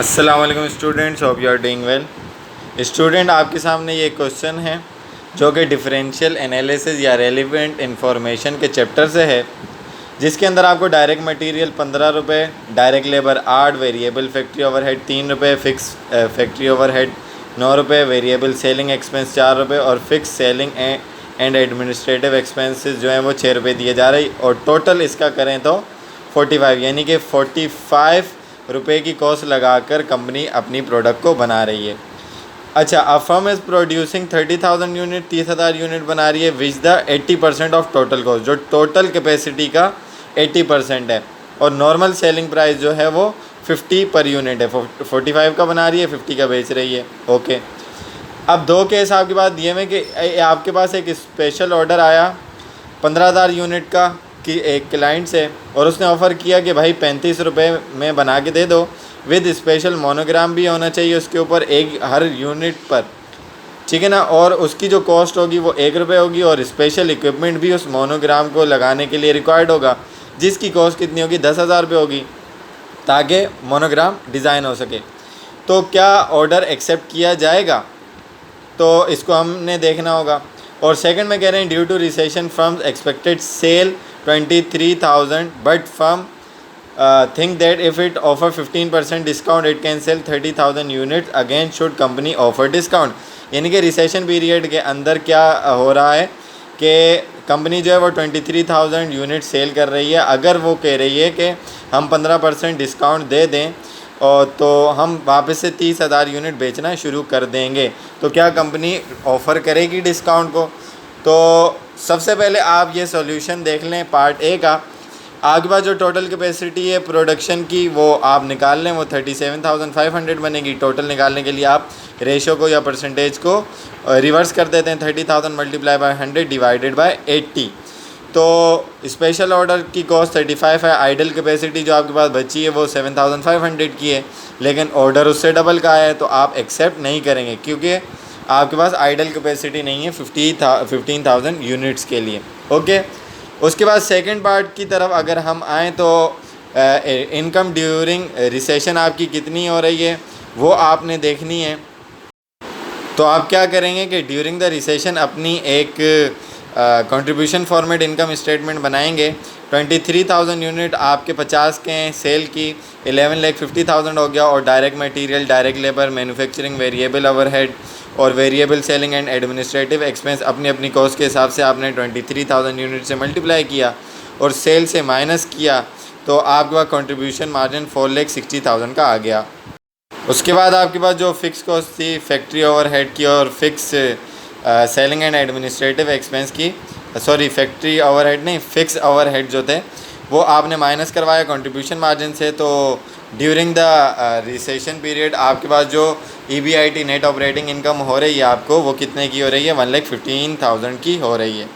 अस्सलाम वालेकुम students, hope you are doing well. Student, आपके सामने ये क्वेश्चन है जो कि डिफरेंशियल एनालिसिस या रेलिवेंट इंफॉर्मेशन के चैप्टर से है, जिसके अंदर आपको डायरेक्ट मटेरियल 15 रुपये, direct labour 8, variable factory overhead 3 रुपये, फिक्स फैक्ट्री ओवरहेड 9 रुपये, वेरिएबल सेलिंग एक्सपेंस 4 रुपये और fix selling and administrative expenses जो हैं वो 6 रुपये दिए जा रही। और टोटल इसका करें तो 45, यानी कि 45 रुपये की कॉस्ट लगाकर कंपनी अपनी प्रोडक्ट को बना रही है। अच्छा, a firm is producing 30,000 unit, 30,000 unit बना रही है which the 80% of total cost, जो टोटल कैपेसिटी का 80% है। और नॉर्मल सेलिंग प्राइस जो है वो 50 पर यूनिट है। 45 का बना रही है, 50 का बेच रही है। ओके, अब दो केस आपके पास दिए हुए कि आपके पास एक स्पेशल ऑर्डर आया 15,000 यूनिट का कि एक क्लाइंट से, और उसने ऑफ़र किया कि भाई 35 रुपये में बना के दे दो, विद स्पेशल मोनोग्राम भी होना चाहिए उसके ऊपर एक हर यूनिट पर, ठीक है ना। और उसकी जो कॉस्ट होगी वो 1 रुपये होगी और स्पेशल इक्विपमेंट भी उस मोनोग्राम को लगाने के लिए रिक्वायर्ड होगा, जिसकी कॉस्ट कितनी होगी, 10,000 रुपये होगी, ताकि मोनोग्राम डिज़ाइन हो सके। तो क्या ऑर्डर एक्सेप्ट किया जाएगा, तो इसको हमने देखना होगा। और सेकंड में कह रहे हैं due to recession firms expected sale 23,000 but firm think that if it offer 15% discount it can sell 30,000 units, again should company offer discount। यानी कि रिसेशन पीरियड के अंदर क्या हो रहा है कि कंपनी जो है वो 23,000 यूनिट सेल कर रही है। अगर वो कह रही है कि हम 15% डिस्काउंट दे दें और तो हम वापस से 30,000 यूनिट बेचना शुरू कर देंगे, तो क्या कंपनी ऑफ़र करेगी डिस्काउंट को। तो सबसे पहले आप ये सॉल्यूशन देख लें पार्ट ए का। आपके पास जो टोटल कैपेसिटी है प्रोडक्शन की वो आप निकाल लें, वो 37,500 बनेगी। टोटल निकालने के लिए आप रेशो को या परसेंटेज को रिवर्स कर देते हैं, 30,000 मल्टीप्लाई बाय 100 डिवाइडेड बाय 80। तो स्पेशल ऑर्डर की कॉस्ट 35 है, आइडल कैपेसिटी जो आपके पास बची है वो 7,500 की है, लेकिन ऑर्डर उससे डबल का है, तो आप एक्सेप्ट नहीं करेंगे क्योंकि आपके पास आइडल कैपेसिटी नहीं है 15,000 यूनिट्स के लिए। ओके, उसके बाद सेकंड पार्ट की तरफ अगर हम आएँ तो इनकम ड्यूरिंग रिसेशन आपकी कितनी हो रही है वो आपने देखनी है। तो आप क्या करेंगे कि ड्यूरिंग द रिसेशन अपनी एक कंट्रीब्यूशन फॉर्मेट इनकम स्टेटमेंट बनाएंगे। 23,000 यूनिट आपके 50 के हैं, सेल की 11,50,000 हो गया, और direct material, direct labour, manufacturing, variable overhead और variable selling and administrative expense अपनी अपनी कॉस्ट के हिसाब से आपने 23,000 यूनिट से मल्टीप्लाई किया और सेल से माइनस किया, तो आपके पास कंट्रीब्यूशन मार्जिन 4,60,000 का आ गया। उसके बाद आपके पास जो फ़िक्स कॉस्ट थी फैक्ट्री ओवरहेड की और fix selling and administrative expense की, सॉरी फैक्ट्री ओवरहेड नहीं, फिक्स ओवरहेड जो थे वो आपने माइनस करवाया कंट्रीब्यूशन मार्जिन से। तो ड्यूरिंग द रिसेशन पीरियड आपके पास जो EBIT नेट ऑपरेटिंग इनकम हो रही है आपको वो कितने की हो रही है, 1,15,000 की हो रही है।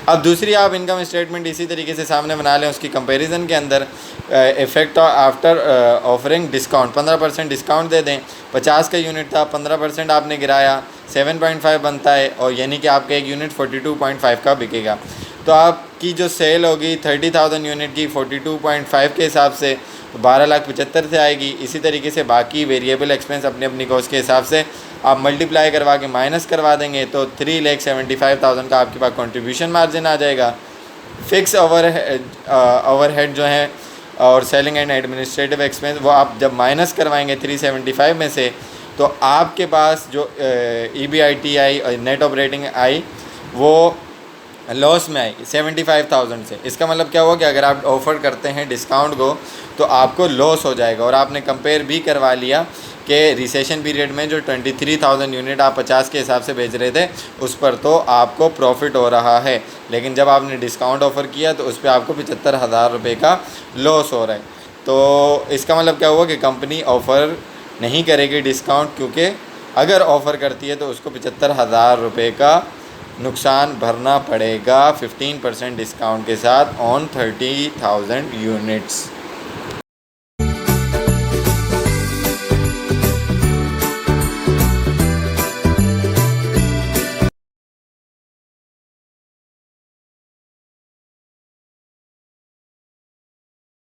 अब दूसरी आप इनकम स्टेटमेंट इसी तरीके से सामने बना लें, उसकी कंपैरिजन के अंदर effect after offering discount, 15% discount दे दें। 50 का यूनिट था, 15% आपने गिराया, 7.5 बनता है, और यानी कि आपका एक यूनिट 42.5 का बिकेगा। तो आपकी जो सेल होगी 30,000 यूनिट की 42.5 के हिसाब से 12,75,000 से आएगी। इसी तरीके से बाकी वेरिएबल एक्सपेंस अपनी अपनी कॉस्ट के हिसाब से आप मल्टीप्लाई करवा के माइनस करवा देंगे, तो 3,75,000 का आपके पास कंट्रीब्यूशन मार्जिन आ जाएगा। फिक्स ओवरहेड जो है और सेलिंग एंड एडमिनिस्ट्रेटिव एक्सपेंस वो आप जब माइनस करवाएंगे 375 में से, तो आपके पास जो EBIT आई और नेट ऑपरेटिंग आई वो लॉस में आई 75,000 से। इसका मतलब क्या हुआ कि अगर आप ऑफ़र करते हैं डिस्काउंट को तो आपको लॉस हो जाएगा। और आपने कंपेयर भी करवा लिया कि रिसेशन पीरियड में जो 23,000 यूनिट आप 50 के हिसाब से बेच रहे थे उस पर तो आपको प्रॉफिट हो रहा है, लेकिन जब आपने डिस्काउंट ऑफ़र किया तो उस पर आपको 75,000 रुपये का लॉस हो रहा है। तो इसका मतलब क्या हुआ कि कंपनी ऑफ़र नहीं करेगी डिस्काउंट, क्योंकि अगर ऑफ़र करती है तो उसको 75,000 रुपये का नुकसान भरना पड़ेगा 15% डिस्काउंट के साथ ऑन 30,000 यूनिट्स।